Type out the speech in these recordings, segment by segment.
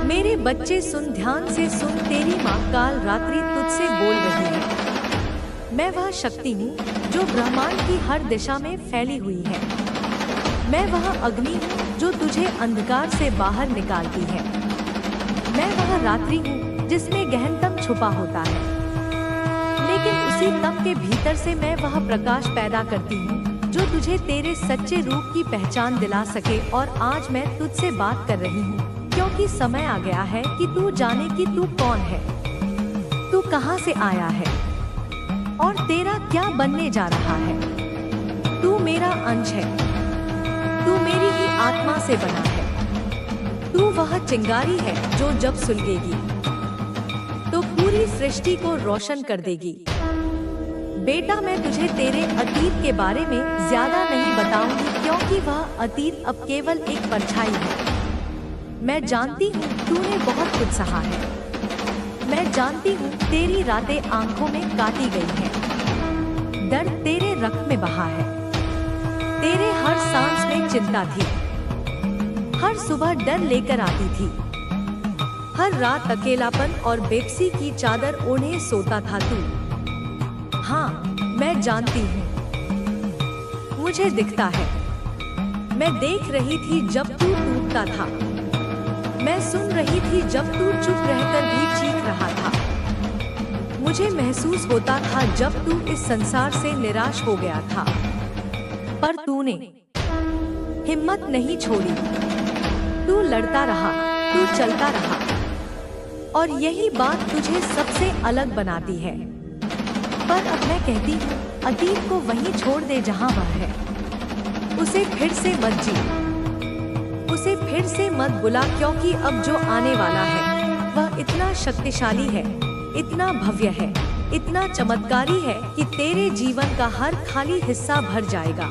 मेरे बच्चे सुन, ध्यान से सुन, तेरी माँ काल रात्रि तुझसे बोल रही है। मैं वह शक्ति हूँ जो ब्रह्मांड की हर दिशा में फैली हुई है। मैं वह अग्नि हूँ जो तुझे अंधकार से बाहर निकालती है। मैं वह रात्रि हूँ जिसमें गहनतम छुपा होता है, लेकिन उसी तम के भीतर से मैं वह प्रकाश पैदा करती हूँ जो तुझे तेरे सच्चे रूप की पहचान दिला सके। और आज मैं तुझसे बात कर रही हूँ क्योंकि समय आ गया है कि तू जाने कि तू कौन है, तू कहाँ से आया है और तेरा क्या बनने जा रहा है। तू मेरा अंश है, तू मेरी ही आत्मा से बना है। तू वह चिंगारी है जो जब सुलगेगी तो पूरी सृष्टि को रोशन कर देगी। बेटा, मैं तुझे तेरे अतीत के बारे में ज्यादा नहीं बताऊंगी क्योंकि वह अतीत अब केवल एक परछाई है। मैं जानती हूँ तूने बहुत कुछ सहा है। मैं जानती हूँ तेरी रातें आंखों में काटी गई हैं। दर्द तेरे रक्त में बहा है। तेरे हर सांस में चिंता थी। हर सुबह डर लेकर आती थी। हर रात अकेलापन और बेबसी की चादर ओढ़े सोता था तू। हाँ, मैं जानती हूँ, मुझे दिखता है। मैं देख रही थी जब तू टूटता था। मैं सुन रही थी जब तू चुप रहकर भी चीख रहा था। मुझे महसूस होता था जब तू इस संसार से निराश हो गया था, पर तूने हिम्मत नहीं छोड़ी। तू लड़ता रहा, तू चलता रहा, और यही बात तुझे सबसे अलग बनाती है। पर अब मैं कहती हूँ, अतीत को वहीं छोड़ दे जहाँ वह है। उसे फिर से मत जी, उसे फिर से मत बुला, क्योंकि अब जो आने वाला है वह इतना शक्तिशाली है, इतना भव्य है, इतना चमत्कारी है कि तेरे जीवन का हर खाली हिस्सा भर जाएगा।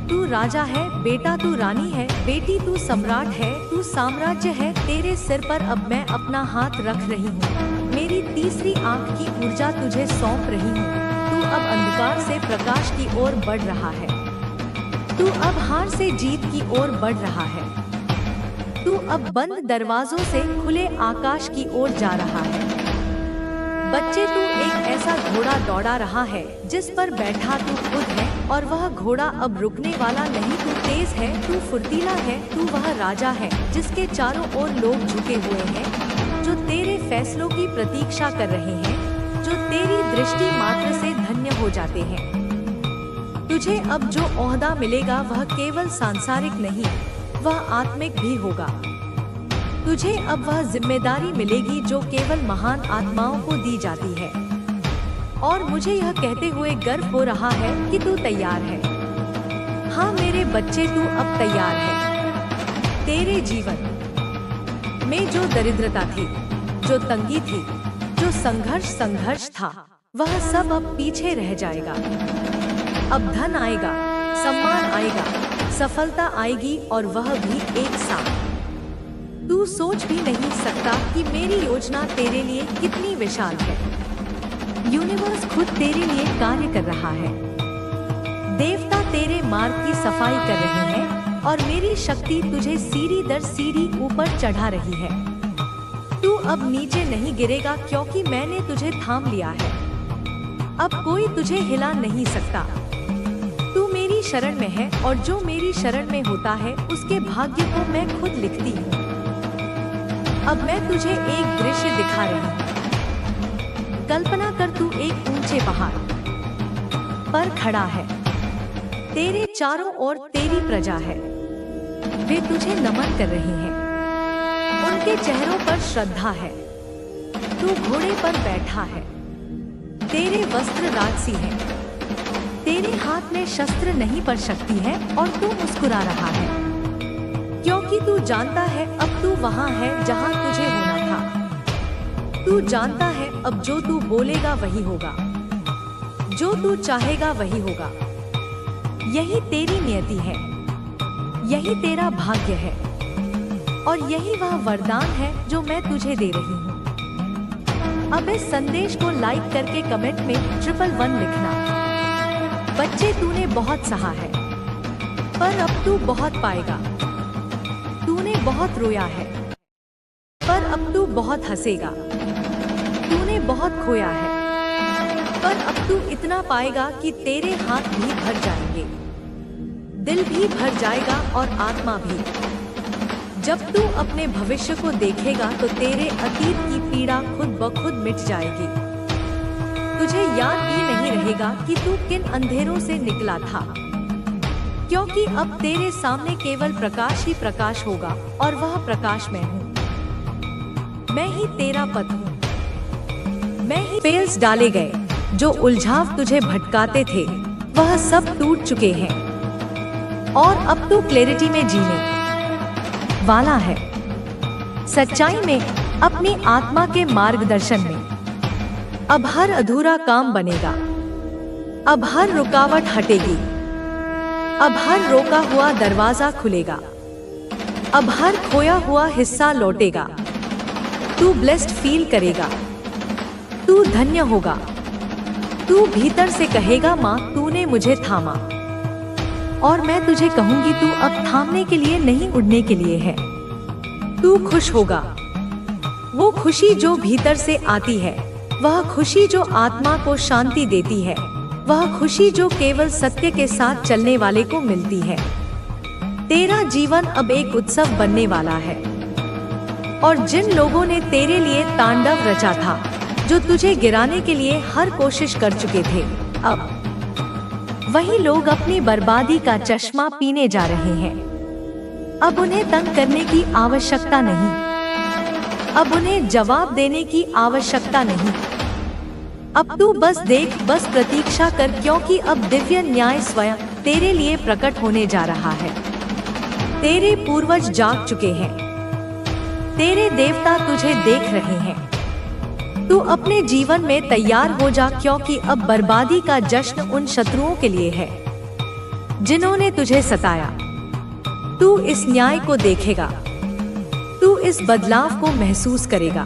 तू राजा है बेटा, तू रानी है बेटी, तू सम्राट है, तू साम्राज्य है। तेरे सिर पर अब मैं अपना हाथ रख रही हूँ। मेरी तीसरी आंख की ऊर्जा तुझे सौंप रही हूँ। तू अब अंधकार से प्रकाश की ओर बढ़ रहा है। तू अब हार से जीत की ओर बढ़ रहा है। तू अब बंद दरवाजों से खुले आकाश की ओर जा रहा है। बच्चे, तू एक ऐसा घोड़ा दौड़ा रहा है जिस पर बैठा तू खुद है, और वह घोड़ा अब रुकने वाला नहीं। तू तेज है, तू फुर्तीला है, तू वह राजा है जिसके चारों ओर लोग झुके हुए हैं, जो तेरे फैसलों की प्रतीक्षा कर रहे हैं, जो तेरी दृष्टि मात्र से धन्य हो जाते हैं। तुझे अब जो ओहदा मिलेगा वह केवल सांसारिक नहीं, वह आत्मिक भी होगा। तुझे अब वह जिम्मेदारी मिलेगी जो केवल महान आत्माओं को दी जाती है। और मुझे यह कहते हुए गर्व हो रहा है कि तू तैयार है। हाँ मेरे बच्चे, तू अब तैयार है। तेरे जीवन में जो दरिद्रता थी, जो तंगी थी, जो संघर्ष था, वह सब अब पीछे रह जाएगा। अब धन आएगा, सम्मान आएगा, सफलता आएगी, और वह भी एक साथ। तू सोच भी नहीं सकता कि मेरी योजना तेरे लिए कितनी विशाल है। यूनिवर्स खुद तेरे लिए कार्य कर रहा है। देवता तेरे मार्ग की सफाई कर रहे हैं, और मेरी शक्ति तुझे सीढ़ी दर सीढ़ी ऊपर चढ़ा रही है। तू अब नीचे नहीं गिरेगा क्योंकि मैंने तुझे थाम लिया है। अब कोई तुझे हिला नहीं सकता। तू मेरी शरण में है, और जो मेरी शरण में होता है उसके भाग्य को मैं खुद लिखती हूँ। अब मैं तुझे एक दृश्य दिखा रही हूँ। कल्पना कर, तू एक ऊंचे पहाड़ पर खड़ा है। तेरे चारों ओर तेरी प्रजा है। वे तुझे नमन कर रही हैं। उनके चेहरों पर श्रद्धा है। तू घोड़े पर बैठा है। तेरे वस्त्र राजसी हैं। तेरे हाथ में शस्त्र नहीं पर शक्ति है, और तू मुस्कुरा रहा है क्योंकि तू जानता है अब तू वहाँ है जहाँ तुझे होना था। तू जानता है अब जो तू बोलेगा वही होगा, जो तू चाहेगा वही होगा। यही तेरी नियति है, यही तेरा भाग्य है, और यही वह वरदान है जो मैं तुझे दे रही हूँ। अब इस संदेश को लाइक करके कमेंट में 111 लिखना। बच्चे, तूने बहुत सहा है, पर अब तू बहुत पाएगा। तूने बहुत रोया है, अब तू बहुत हंसेगा। तूने बहुत खोया है, पर अब तू इतना पाएगा कि तेरे हाथ भी भर जाएंगे, दिल भी भर जाएगा और आत्मा भी। जब तू अपने भविष्य को देखेगा तो तेरे अतीत की पीड़ा खुद ब खुद मिट जाएगी। तुझे याद भी नहीं रहेगा कि तू किन अंधेरों से निकला था, क्योंकि अब तेरे सामने केवल प्रकाश ही प्रकाश होगा और वह प्रकाश मैं हूँ। मैं ही तेरा पथ हूँ। मैं ही पेल्स डाले गए जो उलझाव तुझे भटकाते थे, वह सब टूट चुके हैं और अब तू क्लैरिटी में जीने वाला है, सच्चाई में, अपनी आत्मा के मार्गदर्शन में। अब हर अधूरा काम बनेगा, अब हर रुकावट हटेगी, अब हर रोका हुआ दरवाजा खुलेगा, अब हर खोया हुआ हिस्सा लौटेगा। तू ब्लेस्ड फील करेगा, तू धन्य होगा। तू भीतर से कहेगा, माँ तूने मुझे थामा, और मैं तुझे कहूंगी तू अब थामने के लिए नहीं, उड़ने के लिए है। तू खुश होगा, वो खुशी जो भीतर से आती है, वह खुशी जो आत्मा को शांति देती है, वह खुशी जो केवल सत्य के साथ चलने वाले को मिलती है। तेरा जीवन अब एक उत्सव बनने वाला है, और जिन लोगों ने तेरे लिए तांडव रचा था, जो तुझे गिराने के लिए हर कोशिश कर चुके थे, अब वही लोग अपनी बर्बादी का चश्मा पीने जा रहे हैं। अब उन्हें तंग करने की आवश्यकता नहीं, अब उन्हें जवाब देने की आवश्यकता नहीं। अब तू बस देख, बस प्रतीक्षा कर, क्योंकि अब दिव्य न्याय स्वयं तेरे लिए प्रकट होने जा रहा है। तेरे पूर्वज जाग चुके हैं, तेरे देवता तुझे देख रहे हैं। तू अपने जीवन में तैयार हो जा, क्योंकि अब बर्बादी का जश्न उन शत्रुओं के लिए है जिन्होंने तुझे सताया। तू इस न्याय को देखेगा, तू इस बदलाव को महसूस करेगा,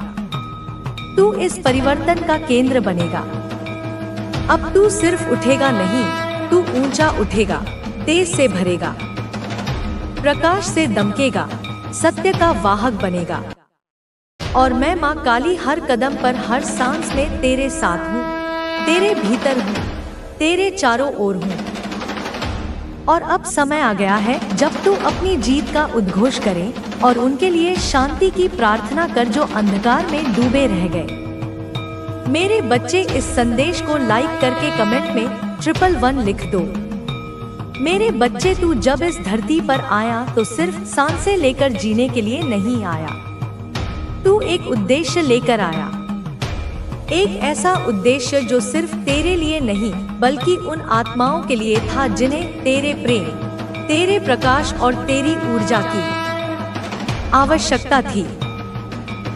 तू इस परिवर्तन का केंद्र बनेगा। अब तू सिर्फ उठेगा नहीं, तू ऊंचा उठेगा, तेज से भरेगा, प्रकाश से दमकेगा, सत्य का वाहक बनेगा। और मैं माँ काली हर कदम पर, हर सांस में तेरे साथ हूँ, तेरे भीतर हूँ, तेरे चारों ओर हूँ। और अब समय आ गया है जब तू अपनी जीत का उद्घोष करे और उनके लिए शांति की प्रार्थना कर जो अंधकार में डूबे रह गए। मेरे बच्चे, इस संदेश को लाइक करके कमेंट में 111 लिख दो। मेरे बच्चे, तू जब इस धरती पर आया तो सिर्फ सांसें लेकर जीने के लिए नहीं आया, तू एक उद्देश्य लेकर आया। एक ऐसा उद्देश्य जो सिर्फ तेरे लिए नहीं बल्कि उन आत्माओं के लिए था जिन्हें तेरे प्रेम, तेरे प्रकाश और तेरी ऊर्जा की आवश्यकता थी।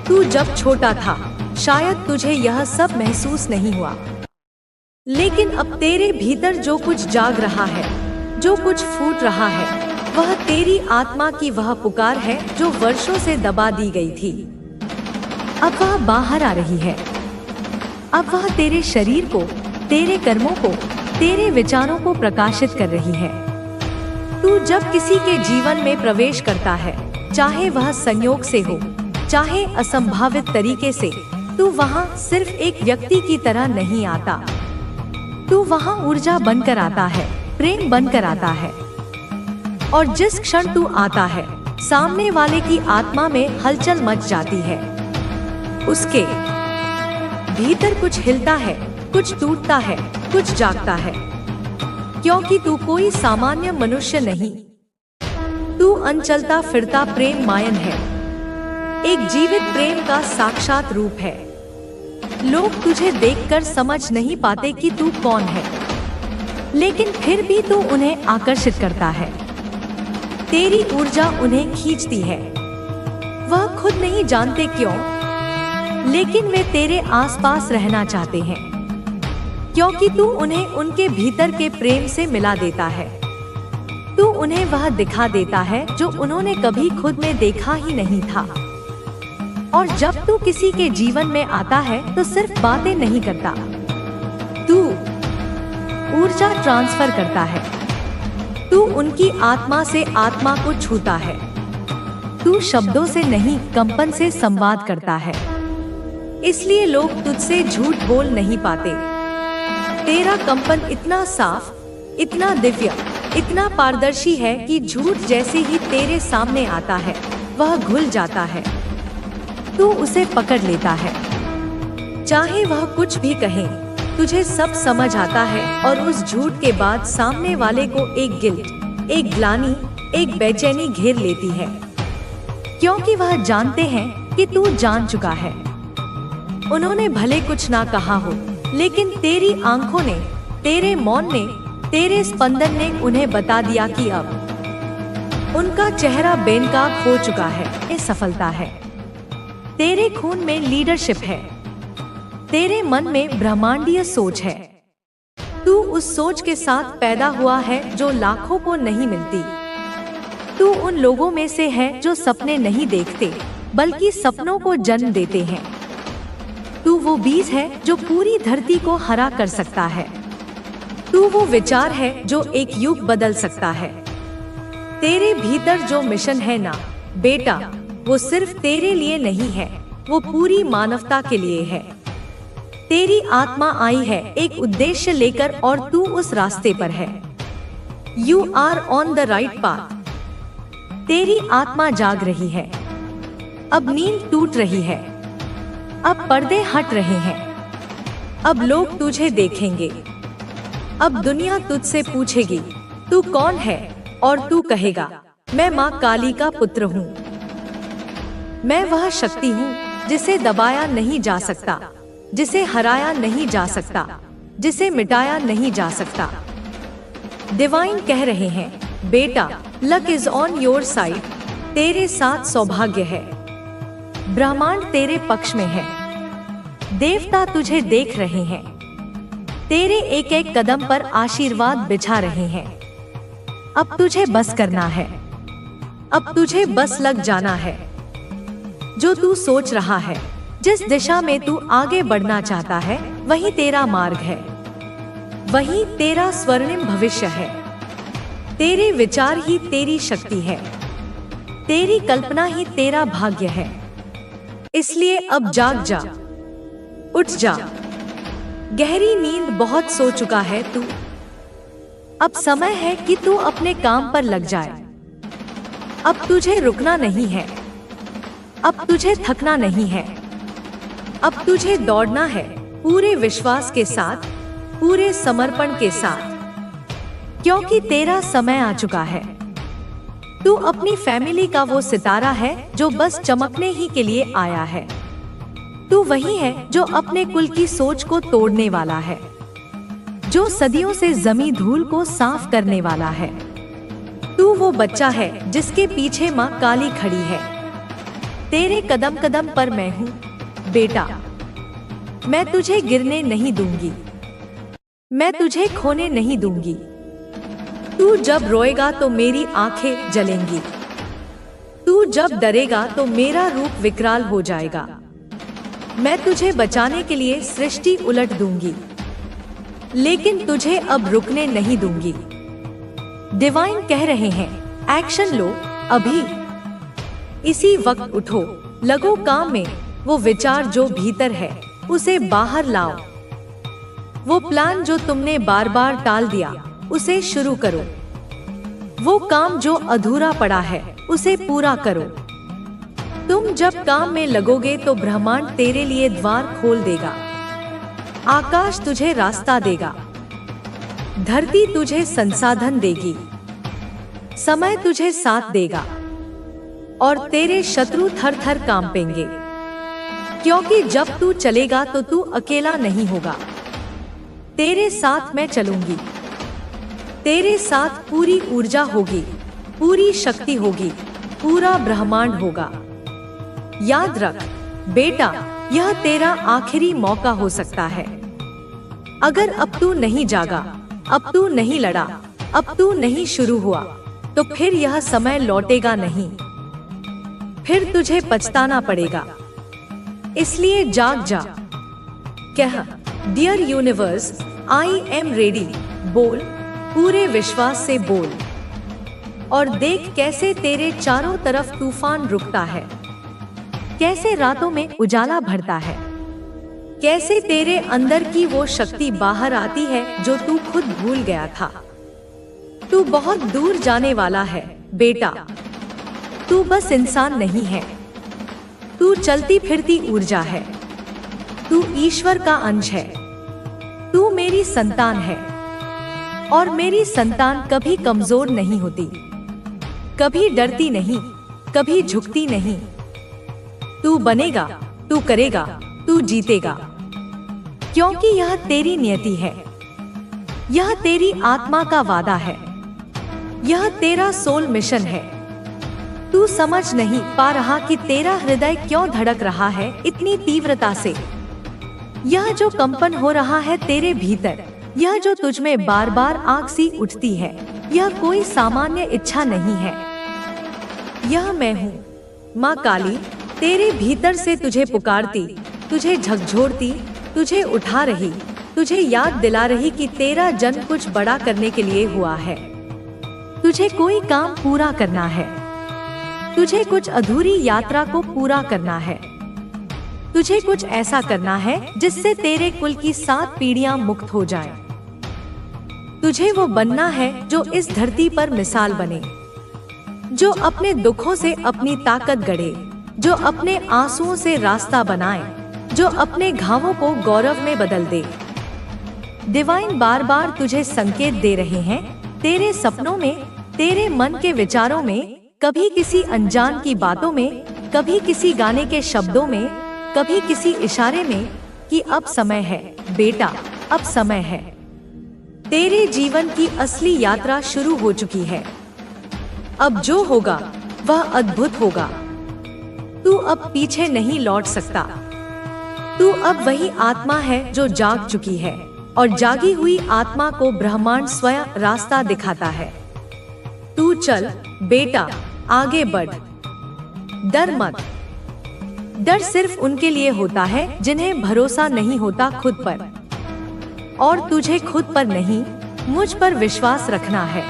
तू जब छोटा था शायद तुझे यह सब महसूस नहीं हुआ, लेकिन अब तेरे भीतर जो कुछ जाग रहा है, जो कुछ फूट रहा है, वह तेरी आत्मा की वह पुकार है जो वर्षों से दबा दी गई थी। अब वह बाहर आ रही है। अब वह तेरे शरीर को, तेरे कर्मों को, तेरे विचारों को प्रकाशित कर रही है। तू जब किसी के जीवन में प्रवेश करता है, चाहे वह संयोग से हो, चाहे असंभावित तरीके से, तू वहां सिर्फ एक व्यक्ति की तरह नहीं आता। तू वहां ऊर्जा बनकर आता है, प्रेम बनकर आता है। और जिस क्षण तू आता है, सामने वाले की आत्मा में हलचल मच जाती है। उसके भीतर कुछ हिलता है, कुछ टूटता है, कुछ जागता है, क्योंकि तू कोई सामान्य मनुष्य नहीं। तू अनचलता फिरता प्रेम मायन है, एक जीवित प्रेम का साक्षात रूप है। लोग तुझे देखकर समझ नहीं पाते कि तू कौन है, लेकिन फिर भी तू उन्हें आकर्षित करता है। तेरी ऊर्जा उन्हें खींचती है। वह खुद नहीं जानते क्यों, लेकिन वे तेरे आसपास रहना चाहते हैं, क्योंकि तू उन्हें उनके भीतर के प्रेम से मिला देता है। तू उन्हें वह दिखा देता है जो उन्होंने कभी खुद में देखा ही नहीं था। और जब तू किसी के जीवन में आता है तो सिर्फ बातें नहीं करता, तू ऊर्जा ट्रांसफर करता है। तू उनकी आत्मा से आत्मा को छूता है। तू शब्दों से नहीं, कंपन से संवाद करता है, इसलिए लोग तुझसे झूठ बोल नहीं पाते। तेरा कंपन इतना साफ, इतना दिव्य, इतना पारदर्शी है कि झूठ जैसे ही तेरे सामने आता है वह घुल जाता है। तू उसे पकड़ लेता है, चाहे वह कुछ भी कहे, तुझे सब समझ आता है और उस झूठ के बाद सामने वाले को एक गिल्ट, एक ग्लानि, एक बेचैनी घेर लेती है, क्योंकि वह जानते हैं कि तू जान चुका है। उन्होंने भले कुछ ना कहा हो, लेकिन तेरी आंखों ने, तेरे मौन ने, तेरे स्पंदन ने उन्हें बता दिया कि अब उनका चेहरा बेनकाब हो चुका है। ये सफलता है, तेरे खून में लीडरशिप है, तेरे मन में ब्रह्मांडीय सोच है। तू उस सोच के साथ पैदा हुआ है जो लाखों को नहीं मिलती। तू उन लोगों में से है जो सपने नहीं देखते, बल्कि सपनों को जन्म देते हैं। तू वो बीज है जो पूरी धरती को हरा कर सकता है। तू वो विचार है जो एक युग बदल सकता है। तेरे भीतर जो मिशन है ना बेटा, वो सिर्फ तेरे लिए नहीं है, वो पूरी मानवता के लिए है। तेरी आत्मा आई है एक उद्देश्य लेकर और तू उस रास्ते पर है। You are on the right path. तेरी आत्मा जाग रही है, अब नींद टूट रही है, अब पर्दे हट रहे हैं, अब लोग तुझे देखेंगे, अब दुनिया तुझसे पूछेगी तू कौन है, और तू कहेगा मैं माँ काली का पुत्र हूँ। मैं वह शक्ति हूँ जिसे दबाया नहीं जा सकता, जिसे हराया नहीं जा सकता, जिसे मिटाया नहीं जा सकता। डिवाइन कह रहे हैं बेटा, luck is on your side. तेरे साथ सौभाग्य है, ब्रह्मांड तेरे पक्ष में है, देवता तुझे देख रहे हैं, तेरे एक एक कदम पर आशीर्वाद बिछा रहे हैं। अब तुझे बस करना है, अब तुझे बस लग जाना है। जो तू सोच रहा है, जिस दिशा में तू आगे बढ़ना चाहता है, वही तेरा मार्ग है, वही तेरा स्वर्णिम भविष्य है। तेरे विचार ही तेरी शक्ति है, तेरी कल्पना ही तेरा भाग्य है। इसलिए अब जाग जा, उठ जा। गहरी नींद बहुत सो चुका है तू। अब समय है कि तू अपने काम पर लग जाए। अब तुझे रुकना नहीं है, अब तुझे थकना नहीं है, अब तुझे दौड़ना है पूरे विश्वास के साथ, पूरे समर्पण के साथ, क्योंकि तेरा समय आ चुका है। तू अपनी फैमिली का वो सितारा है जो बस चमकने ही के लिए आया है। तू वही है जो अपने कुल की सोच को तोड़ने वाला है, जो सदियों से जमी धूल को साफ करने वाला है। तू वो बच्चा है जिसके पीछे माँ काली खड़ी है। तेरे कदम कदम पर मैं हूँ बेटा, मैं तुझे गिरने नहीं दूंगी, मैं तुझे खोने नहीं दूंगी। तू जब रोएगा तो मेरी आंखें जलेंगी, तू जब डरेगा तो मेरा रूप विकराल हो जाएगा। मैं तुझे बचाने के लिए सृष्टि उलट दूंगी, लेकिन तुझे अब रुकने नहीं दूंगी। डिवाइन कह रहे हैं एक्शन लो अभी, इसी वक्त उठो, लगो काम में। वो विचार जो भीतर है उसे बाहर लाओ, वो प्लान जो तुमने बार बार टाल दिया उसे शुरू करो, वो काम जो अधूरा पड़ा है उसे पूरा करो। तुम जब काम में लगोगे तो ब्रह्मांड तेरे लिए द्वार खोल देगा, आकाश तुझे रास्ता देगा, धरती तुझे संसाधन देगी, समय तुझे साथ देगा और तेरे शत्रु थर थर कांपेंगे, क्योंकि जब तू चलेगा तो तू अकेला नहीं होगा। तेरे साथ मैं चलूंगी, तेरे साथ पूरी ऊर्जा होगी, पूरी शक्ति होगी, पूरा ब्रह्मांड होगा। याद रख बेटा, यह तेरा आखिरी मौका हो सकता है। अगर अब तू नहीं जागा, अब तू नहीं लड़ा, अब तू नहीं शुरू हुआ, तो फिर यह समय लौटेगा नहीं, फिर तुझे पछताना पड़ेगा। इसलिए जाग जा। कह dear universe, I am ready. बोल, पूरे विश्वास से बोल। और देख कैसे तेरे चारों तरफ तूफान रुकता है, कैसे रातों में उजाला भरता है, कैसे तेरे अंदर की वो शक्ति बाहर आती है जो तू खुद भूल गया था। तू बहुत दूर जाने वाला है बेटा। तू बस इंसान नहीं है, तू चलती फिरती ऊर्जा है। तू ईश्वर का अंश है। तू मेरी संतान है और मेरी संतान कभी कमजोर नहीं होती, कभी डरती नहीं, कभी झुकती नहीं। तू बनेगा, तू करेगा, तू जीतेगा, क्योंकि यह तेरी नियति है, यह तेरी आत्मा का वादा है, यह तेरा सोल मिशन है। तू समझ नहीं पा रहा कि तेरा हृदय क्यों धड़क रहा है इतनी तीव्रता से। यह जो कंपन हो रहा है तेरे भीतर, यह जो तुझ में बार बार आग सी उठती है, यह कोई सामान्य इच्छा नहीं है। यह मैं हूँ, माँ काली, तेरे भीतर से तुझे पुकारती, तुझे झकझोरती, तुझे उठा रही, तुझे याद दिला रही कि तेरा जन्म कुछ बड़ा करने के लिए हुआ है। तुझे कोई काम पूरा करना है, तुझे कुछ अधूरी यात्रा को पूरा करना है, तुझे कुछ ऐसा करना है जिससे तेरे कुल की 7 पीढ़ियां मुक्त हो जाएं। तुझे वो बनना है जो इस धरती पर मिसाल बने, जो अपने दुखों से अपनी ताकत गढ़े, जो अपने आंसुओं से रास्ता बनाए, जो अपने घावों को गौरव में बदल दे। डिवाइन बार बार तुझे संकेत दे रहे हैं, तेरे सपनों में, तेरे मन के विचारों में, कभी किसी अनजान की बातों में, कभी किसी गाने के शब्दों में, कभी किसी इशारे में, कि अब समय है बेटा, अब समय है। तेरे जीवन की असली यात्रा शुरू हो चुकी है। अब जो होगा वह अद्भुत होगा। तू अब पीछे नहीं लौट सकता। तू अब वही आत्मा है जो जाग चुकी है, और जागी हुई आत्मा को ब्रह्मांड स्वयं रास्ता दिखाता है। तू चल बेटा, आगे बढ़, डर मत। डर सिर्फ उनके लिए होता है जिन्हें भरोसा नहीं होता खुद पर, और तुझे खुद पर नहीं, मुझ पर विश्वास रखना है।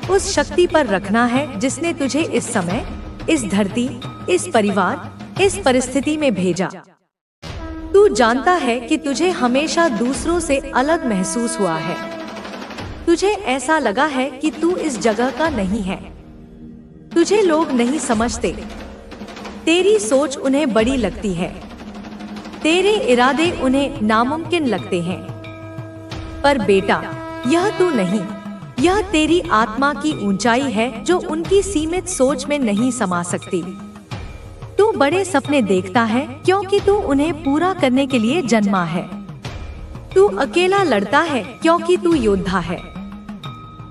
उस शक्ति पर रखना है जिसने तुझे इस समय, इस धरती, इस परिवार, इस परिस्थिति में भेजा। तू जानता है कि तुझे हमेशा दूसरों से अलग महसूस हुआ है। तुझे ऐसा लगा है कि तू इस जगह का नहीं है। तुझे लोग नहीं समझते, तेरी सोच उन्हें बड़ी लगती है, तेरे इरादे उन्हें नामुमकिन लगते हैं। पर बेटा, यह तू नहीं, यह तेरी आत्मा की ऊंचाई है जो उनकी सीमित सोच में नहीं समा सकती। तू बड़े सपने देखता है क्योंकि तू उन्हें पूरा करने के लिए जन्मा है। तू अकेला लड़ता है क्योंकि तू योद्धा है।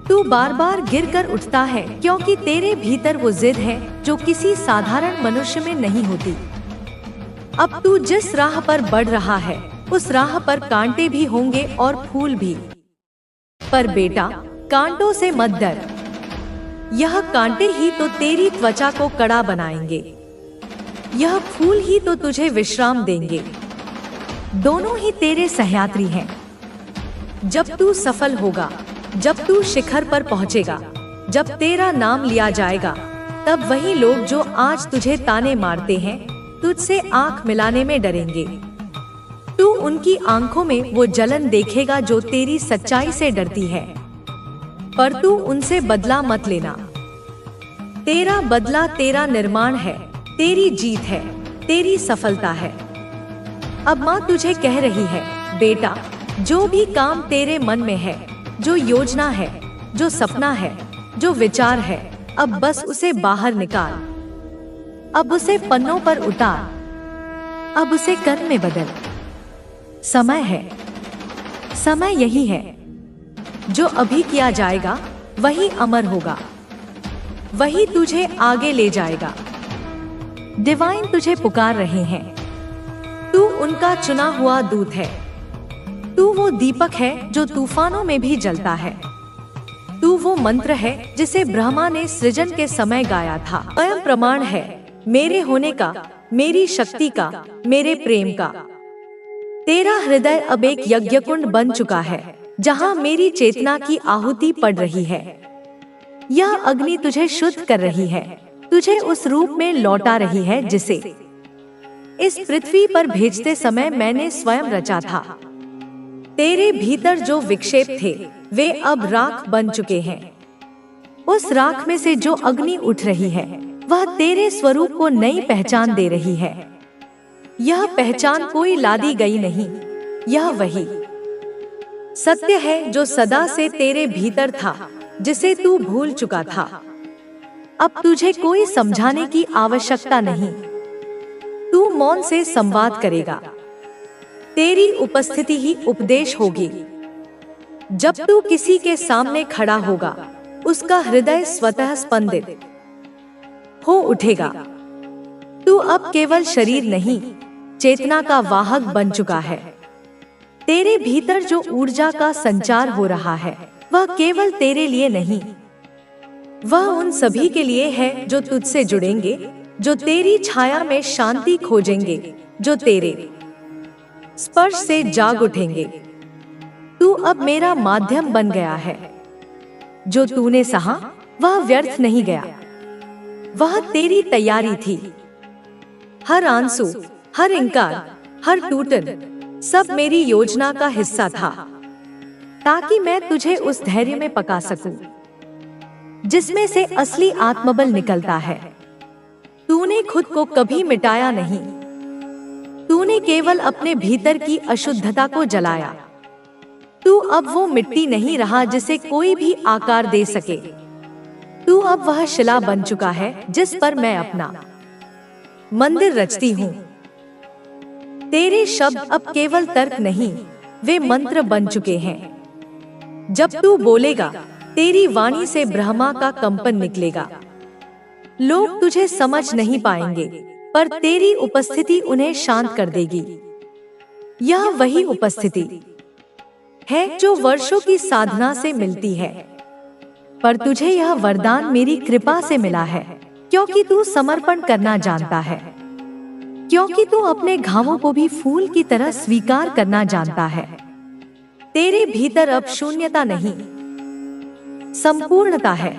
तू बार बार गिरकर उठता है क्योंकि तेरे भीतर वो जिद है जो किसी साधारण मनुष्य में नहीं होती। अब तू जिस राह पर बढ़ रहा है, उस राह पर कांटे भी होंगे और फूल भी। पर बेटा, कांटों से मत डर। यह कांटे ही तो तेरी त्वचा को कड़ा बनाएंगे, यह फूल ही तो तुझे विश्राम देंगे। दोनों ही तेरे सहयात्री हैं। जब तू सफल होगा, जब तू शिखर पर पहुंचेगा, जब तेरा नाम लिया जाएगा, तब वही लोग जो आज तुझे ताने मारते हैं, तुझसे आंख मिलाने में डरेंगे। तू उनकी आंखों में वो जलन देखेगा जो तेरी सच्चाई से डरती है। पर तू उनसे बदला मत लेना। तेरा बदला तेरा निर्माण है, तेरी जीत है, तेरी सफलता है। अब माँ तुझे कह रही है, बेटा, जो भी काम तेरे मन में है, जो योजना है, जो सपना है, जो विचार है, अब बस उसे बाहर निकाल। अब उसे पन्नों पर उतार, अब उसे कर्म में बदल। समय है, समय यही है। जो अभी किया जाएगा वही अमर होगा, वही तुझे आगे ले जाएगा। डिवाइन तुझे पुकार रहे हैं। तू उनका चुना हुआ दूत है। तू वो दीपक है जो तूफानों में भी जलता है। तू वो मंत्र है जिसे ब्रह्मा ने सृजन के समय गाया था। स्वयं प्रमाण है मेरे होने का, मेरी शक्ति का, मेरे प्रेम का। तेरा हृदय अब एक यज्ञकुंड बन चुका है, जहाँ मेरी चेतना की आहुति पड़ रही है। यह अग्नि तुझे शुद्ध कर रही है, तुझे उस रूप में लौटा रही है जिसे इस पृथ्वी पर भेजते समय मैंने स्वयं रचा था। तेरे भीतर जो विक्षेप थे वे अब राख बन चुके हैं। उस राख में से जो अग्नि उठ रही है वह तेरे स्वरूप को नई पहचान दे रही है। यह पहचान कोई लादी गई नहीं, यह वही सत्य है जो सदा से तेरे भीतर था, जिसे तू भूल चुका था। अब तुझे कोई समझाने की आवश्यकता नहीं, तू मौन से संवाद करेगा। तेरी उपस्थिति ही उपदेश होगी। जब तू किसी के सामने खड़ा होगा, उसका हृदय स्वतः स्पंदित हो उठेगा। तू अब केवल शरीर नहीं, चेतना का वाहक बन चुका है। तेरे भीतर जो ऊर्जा का संचार हो रहा है वह केवल तेरे लिए नहीं, वह उन सभी के लिए है जो तुझसे जुड़ेंगे, जो तेरी छाया में शांति खोजेंगे, जो तेरे स्पर्श से जाग उठेंगे। तू अब मेरा माध्यम बन गया है। जो तूने सहा वह व्यर्थ नहीं गया, वह तेरी तैयारी थी। हर आंसू, हर इंकार, हर टूटन सब मेरी योजना का हिस्सा था, ताकि मैं तुझे उस धैर्य में पका सकूं जिसमें से असली आत्मबल निकलता है। तूने खुद को कभी मिटाया नहीं, तूने केवल अपने भीतर की अशुद्धता को जलाया। तू अब वो मिट्टी नहीं रहा जिसे कोई भी आकार दे सके। तू अब वह शिला बन चुका है जिस पर मैं अपना मंदिर रचती हूँ। तेरे शब्द अब केवल तर्क नहीं, वे मंत्र बन चुके हैं। जब तू बोलेगा, तेरी वाणी से ब्रह्मा का कंपन निकलेगा। लोग तुझे समझ नहीं पाएंगे, पर तेरी उपस्थिति उन्हें शांत कर देगी। यह वही उपस्थिति है जो वर्षों की साधना से मिलती है, पर तुझे यह वरदान मेरी कृपा से मिला है, क्योंकि तू समर्पण करना जानता है, क्योंकि तू अपने घावों को भी फूल की तरह स्वीकार करना जानता है। तेरे भीतर अब शून्यता नहीं, संपूर्णता है।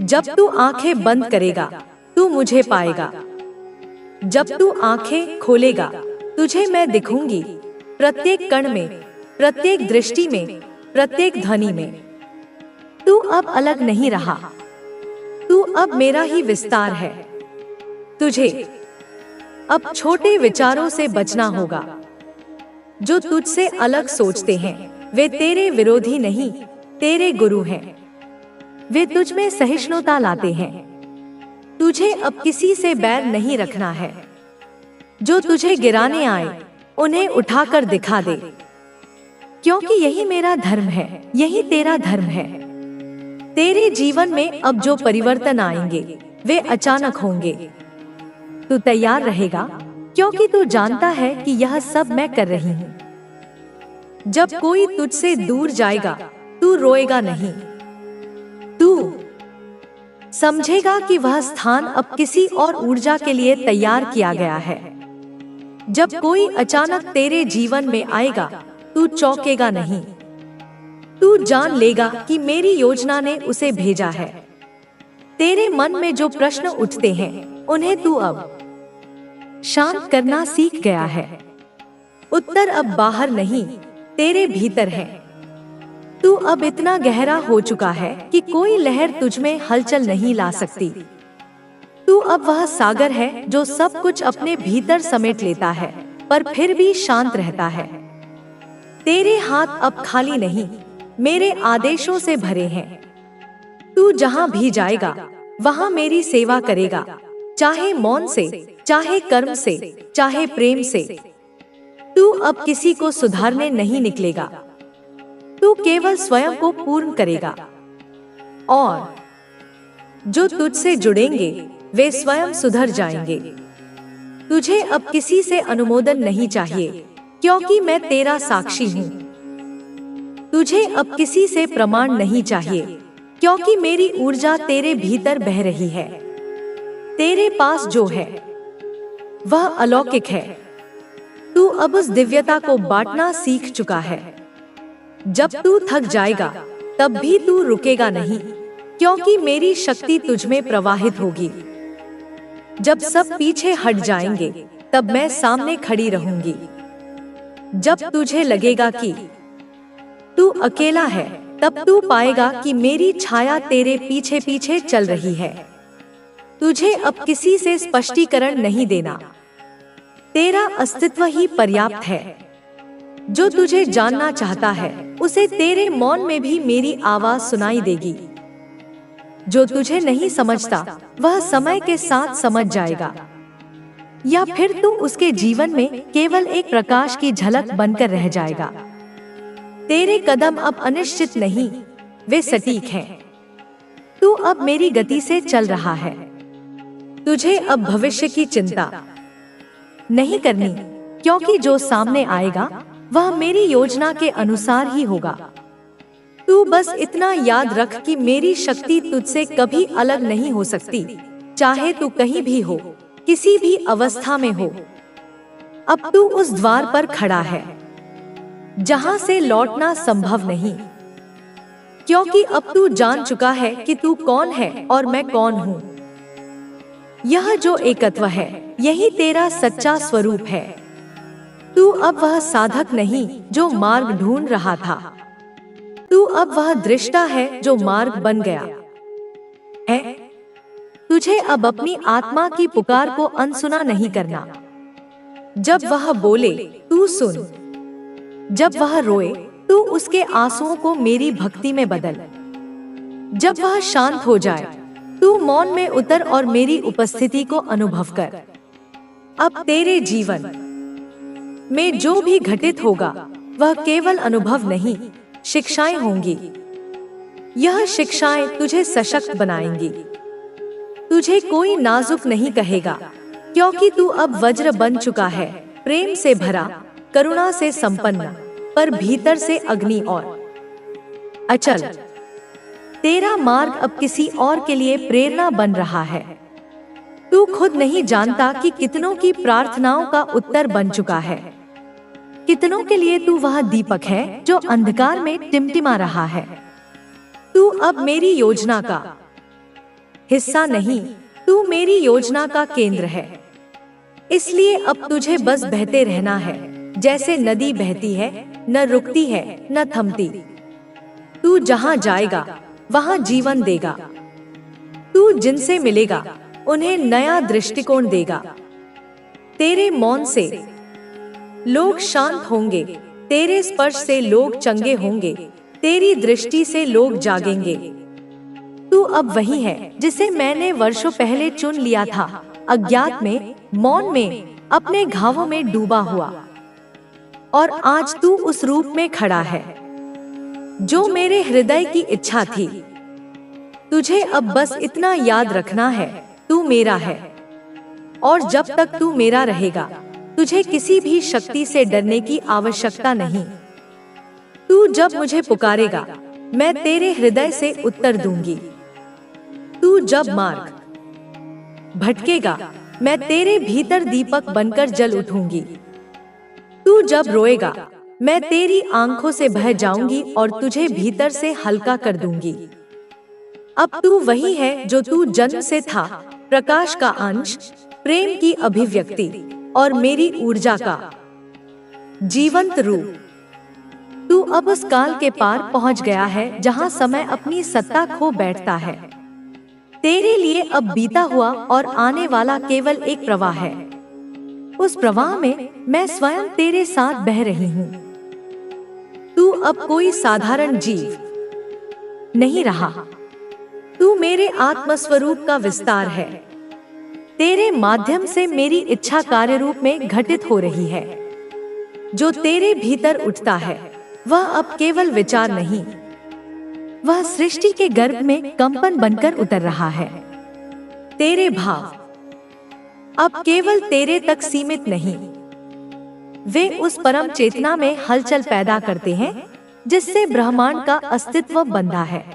जब तू आंखें बंद करेगा, तू मुझे पाएगा। जब तू आंखें खोलेगा, तुझे मैं दिखूंगी, प्रत्येक कण में, प्रत्येक दृष्टि में, प्रत्येक ध्वनि में। तू अब अलग नहीं रहा, तू अब मेरा ही विस्तार है। तुझे अब छोटे विचारों से बचना होगा। जो तुझसे अलग सोचते हैं वे तेरे विरोधी नहीं, तेरे गुरु हैं। वे तुझ में सहिष्णुता लाते हैं। तुझे अब किसी से बैर नहीं रखना है। जो तुझे गिराने आए उन्हें उठाकर दिखा दे, क्योंकि यही मेरा धर्म है, यही तेरा धर्म है। तेरे जीवन में अब जो परिवर्तन आएंगे वे अचानक होंगे। तू तैयार रहेगा, क्योंकि तू जानता है कि यह सब मैं कर रही हूँ। जब कोई तुझसे दूर जाएगा, तू रोएगा नहीं, तू समझेगा कि वह स्थान अब किसी और ऊर्जा के लिए तैयार किया गया है। जब कोई अचानक तेरे जीवन में आएगा, तू चौंकेगा नहीं, तू जान लेगा कि मेरी योजना ने उसे भेजा है। तेरे मन में जो प्रश्न उठते हैं उन्हें तू अब शांत करना सीख गया है। उत्तर अब बाहर नहीं, तेरे भीतर है। तू अब इतना गहरा हो चुका है कि कोई लहर तुझ में हलचल नहीं ला सकती। तू अब वह सागर है जो सब कुछ अपने भीतर समेट लेता है, पर फिर भी शांत रहता है। तेरे हाथ अब खाली नहीं, मेरे आदेशों से भरे हैं। तू जहां भी जाएगा वहां मेरी सेवा करेगा, चाहे मौन से, चाहे कर्म से, चाहे प्रेम से। तू अब किसी को सुधारने नहीं निकलेगा, तू केवल स्वयं को पूर्ण करेगा। और जो तुझसे जुड़ेंगे वे स्वयं सुधर जाएंगे। तुझे अब किसी से अनुमोदन नहीं चाहिए, क्योंकि मैं तेरा साक्षी हूँ। तुझे अब किसी से प्रमाण नहीं चाहिए, क्योंकि मेरी ऊर्जा तेरे भीतर बह रही है। तेरे पास जो है वह अलौकिक है। तू अब उस दिव्यता को बांटना सीख चुका है। जब तू थक जाएगा तब भी तू रुकेगा नहीं, क्योंकि मेरी शक्ति तुझमें प्रवाहित होगी। जब सब पीछे हट जाएंगे तब मैं सामने खड़ी रहूंगी। जब तुझे लगेगा कि तू अकेला है, तब तू पाएगा कि मेरी छाया तेरे पीछे पीछे चल रही है। तुझे अब किसी से स्पष्टीकरण नहीं देना, तेरा अस्तित्व ही पर्याप्त है। जो तुझे जानना चाहता है उसे तेरे मौन में भी मेरी आवाज सुनाई देगी। जो तुझे नहीं समझता वह समय के साथ समझ जाएगा, या फिर तू उसके जीवन में केवल एक प्रकाश की झलक बनकर रह जाएगा। तेरे कदम अब अनिश्चित नहीं, वे सटीक हैं। तू अब मेरी गति से चल रहा है। तुझे अब भविष्य की चिंता नहीं करनी, क्योंकि जो सामने आएगा वह मेरी योजना के अनुसार ही होगा। तू बस इतना याद रख कि मेरी शक्ति तुझसे कभी अलग नहीं हो सकती, चाहे तू कहीं भी हो, किसी भी अवस्था में हो। अब तू उस द्वार पर खड़ा है जहां से लौटना संभव नहीं, क्योंकि अब तू जान चुका है कि तू कौन है और मैं कौन हूँ। यह जो एकत्व है यही तेरा सच्चा स्वरूप है। तू अब वह साधक नहीं जो मार्ग ढूंढ रहा था, तू अब वह दृष्टा है जो मार्ग बन गया है। तुझे अब अपनी आत्मा की पुकार को अनसुना नहीं करना। जब वह बोले तू सुन, जब वह रोए तू उसके आंसुओं को मेरी भक्ति में बदल। जब वह शांत हो जाए तू मौन में उतर और मेरी उपस्थिति को अनुभव कर। अब तेरे जीवन में जो भी घटित होगा वह केवल अनुभव नहीं, शिक्षाएं होंगी। यह शिक्षाएं तुझे सशक्त बनाएंगी। तुझे कोई नाजुक नहीं कहेगा, क्योंकि तू अब वज्र बन चुका है, प्रेम से भरा, करुणा से संपन्न, पर भीतर से अग्नि और अचल। तेरा मार्ग अब किसी और के लिए प्रेरणा बन रहा है। तू खुद नहीं जानता कि कितनों की प्रार्थनाओं का उत्तर बन चुका है। कितनों के लिए तू वह दीपक है जो अंधकार में टिमटिमा रहा है। तू अब मेरी योजना का हिस्सा नहीं, तू मेरी योजना का केंद्र है। इसलिए अब तुझे बस बहते रहना है, जैसे नदी बहती है, न रुकती है न थमती। तू जहां जाएगा वहां जीवन देगा। तू जिनसे मिलेगा उन्हें नया दृष्टिकोण देगा। तेरे मौन से लोग शांत होंगे, तेरे स्पर्श से लोग चंगे होंगे, तेरी दृष्टि से लोग जागेंगे। तू अब वही है जिसे मैंने वर्षों पहले चुन लिया था, अज्ञात में, मौन में, अपने घावों में डूबा हुआ। और आज तू उस रूप में खड़ा है जो मेरे हृदय की इच्छा थी। तुझे अब बस इतना याद रखना है, तू मेरा है, और जब तक तू मेरा रहेगा तुझे किसी भी शक्ति से डरने की आवश्यकता नहीं। तू जब मुझे पुकारेगा मैं तेरे हृदय से उत्तर दूंगी। तू जब मार्ग भटकेगा मैं तेरे भीतर दीपक बनकर जल उठूंगी। तू जब रोएगा मैं तेरी आंखों से बह जाऊंगी और तुझे भीतर से हल्का कर दूंगी। अब तू वही है जो तू जन्म से था, प्रकाश का अंश, प्रेम की अभिव्यक्ति और मेरी ऊर्जा का जीवंत रूप। तू अब उस काल के पार पहुंच गया है जहां समय अपनी सत्ता खो बैठता है। तेरे लिए अब बीता हुआ और आने वाला केवल एक प्रवाह है। उस प्रवाह में मैं स्वयं तेरे साथ बह रही हूँ। तू अब कोई साधारण जीव नहीं रहा, तू मेरे आत्मस्वरूप का विस्तार है। तेरे माध्यम से मेरी इच्छा कार्य रूप में घटित हो रही है। जो तेरे भीतर उठता है वह अब केवल विचार नहीं, वह सृष्टि के गर्भ में कंपन बनकर उतर रहा है। तेरे भाव अब केवल तेरे तक सीमित नहीं, वे उस परम चेतना में हलचल पैदा करते हैं जिससे ब्रह्मांड का अस्तित्व बंधा है।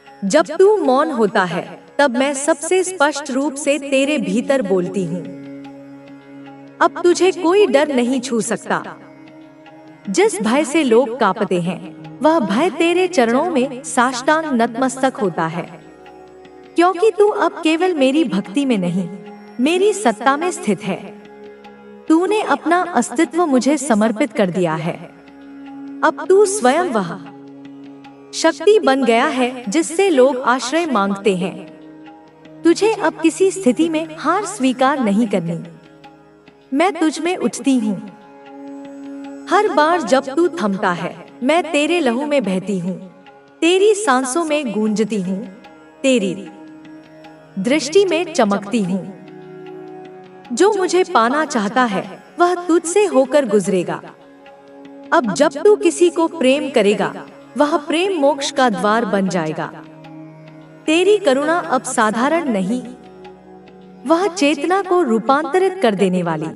जब तू मौन होता है तब मैं सबसे स्पष्ट रूप से तेरे भीतर बोलती हूँ। अब तुझे कोई डर नहीं छू सकता। जिस भय से लोग कांपते हैं वह भय तेरे चरणों में साष्टांग नतमस्तक होता है। क्योंकि तू अब केवल मेरी भक्ति में नहीं, मेरी सत्ता में स्थित है। तूने अपना अस्तित्व मुझे समर्पित कर दिया है। अब तू स्वयं वह शक्ति बन गया है जिससे लोग आश्रय मांगते हैं। तुझे अब किसी स्थिति में हार स्वीकार नहीं करनी। मैं तुझ में उठती हूँ। हर बार जब तू थमता है, मैं तेरे लहू में बहती हूँ, तेरी सांसों में गूंजती हूँ, तेरी दृष्टि में चमकती हूँ। जो मुझे पाना चाहता है वह तुझसे होकर गुजरेगा। अब जब तू किसी को प्रेम करेगा, वह प्रेम मोक्ष का द्वार बन जाएगा। तेरी करुणा अब साधारण नहीं, वह चेतना को रूपांतरित कर देने वाली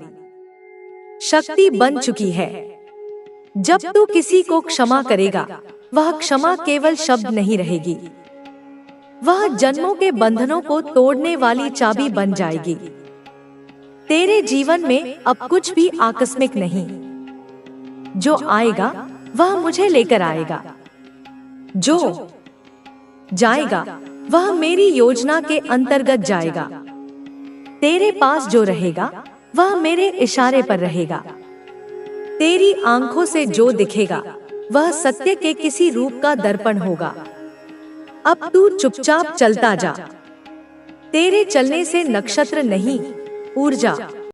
शक्ति बन चुकी है। जब तू किसी को क्षमा करेगा, वह क्षमा केवल शब्द नहीं रहेगी, वह जन्मों के बंधनों को तोड़ने वाली चाबी बन जाएगी। तेरे जीवन में अब कुछ भी आकस्मिक नहीं। जो आएगा वह मुझे लेकर आएगा, जो जाएगा वह मेरी योजना के अंतर्गत जाएगा। तेरे पास जो रहेगा वह मेरे इशारे पर रहेगा। तेरी आंखों से जो दिखेगा वह सत्य के किसी रूप का दर्पण होगा। अब तू चुपचाप चलता जा। तेरे चलने से नक्षत्र नहीं, ऊर्जा